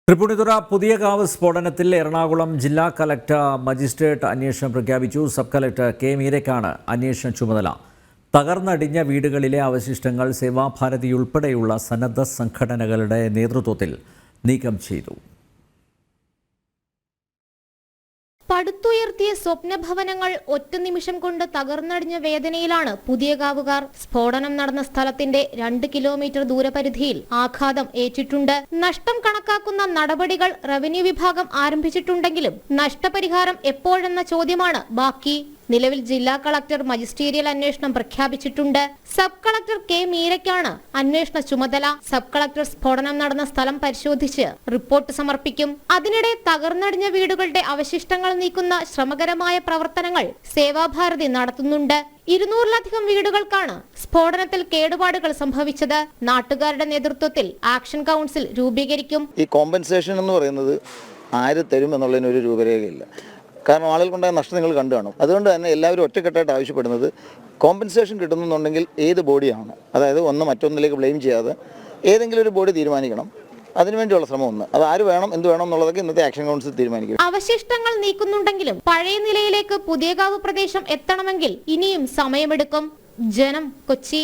തൃപ്പൂണിത്തുറ പുതിയകാവ് സ്ഫോടനത്തിൽ എറണാകുളം ജില്ലാ collector magistrate അന്വേഷണം പ്രഖ്യാപിച്ചു. സബ് കളക്ടർ കെ മീരയ്ക്കാണ് അന്വേഷണ ചുമതല. തകർന്നടിഞ്ഞ വീടുകളിലെ അവശിഷ്ടങ്ങൾ സേവാഭാരതി ഉൾപ്പെടെയുള്ള സന്നദ്ധ സംഘടനകളുടെ നേതൃത്വത്തിൽ നീക്കം ചെയ്തു. പടുത്തുയർത്തിയ സ്വപ്നഭവനങ്ങൾ ഒറ്റ നിമിഷം കൊണ്ട് തകർന്നടിഞ്ഞ വേദനയിലാണ് പുതിയകാവുകാർ. സ്ഫോടനം നടന്ന സ്ഥലത്തിന്റെ 2 കിലോമീറ്റർ ദൂരപരിധിയിൽ ആഘാതം ഏറ്റിട്ടുണ്ട്. നഷ്ടം കണക്കാക്കുന്ന നടപടികൾ റവന്യൂ വിഭാഗം ആരംഭിച്ചിട്ടുണ്ടെങ്കിലും നഷ്ടപരിഹാരം എപ്പോഴെന്ന ചോദ്യമാണ് ബാക്കി. നിലവിൽ ജില്ലാ കളക്ടർ മജിസ്റ്റീരിയൽ അന്വേഷണം പ്രഖ്യാപിച്ചിട്ടുണ്ട്. സബ് കളക്ടർ കെ മീരയ്ക്കാണ് അന്വേഷണ ചുമതല. സബ് കളക്ടർ സ്ഫോടനം നടന്ന സ്ഥലം പരിശോധിച്ച് റിപ്പോർട്ട് സമർപ്പിക്കും. അതിനിടെ തകർന്നടിഞ്ഞ വീടുകളുടെ അവശിഷ്ടങ്ങൾ നീക്കുന്ന ശ്രമകരമായ പ്രവർത്തനങ്ങൾ സേവാഭാരതി നടത്തുന്നുണ്ട്. 200-ലധികം വീടുകൾക്കാണ് സ്ഫോടനത്തിൽ കേടുപാടുകൾ സംഭവിച്ചത്. നാട്ടുകാരുടെ നേതൃത്വത്തിൽ ആക്ഷൻ കൗൺസിൽ രൂപീകരിക്കും. ഈ കോമ്പൻസേഷൻ എന്ന് പറയുന്നത് ആര് തരും എന്നുള്ളതിന് ഒരു രൂപരേഖയില്ല. കാരണം ആളുകൾക്കുണ്ടായ നഷ്ടം നിങ്ങൾ കണ്ടു കാണും. അതുകൊണ്ട് തന്നെ എല്ലാവരും ഒറ്റക്കെട്ടായിട്ട് ആവശ്യപ്പെടുന്നത് കോമ്പൻസേഷൻ കിട്ടുന്നുണ്ടെങ്കിൽ ഏത് ബോഡിയാണ്, അതായത് ഒന്ന് മറ്റൊന്നിലേക്ക് ബ്ലെയിം ചെയ്യാതെ ഏതെങ്കിലും ഒരു ബോഡി തീരുമാനിക്കണം. അതിനുവേണ്ടിയുള്ള ശ്രമം ഒന്ന്, അത് ആര് വേണം എന്ത് വേണം എന്നുള്ളതൊക്കെ ഇന്നത്തെ ആക്ഷൻ കൗൺസിൽ തീരുമാനിക്കും. അവശിഷ്ടങ്ങൾ നീക്കുന്നുണ്ടെങ്കിലും പഴയ നിലയിലേക്ക് പുതിയകാവ് പ്രദേശം എത്തണമെങ്കിൽ ഇനിയും സമയമെടുക്കും. ജനം, കൊച്ചി.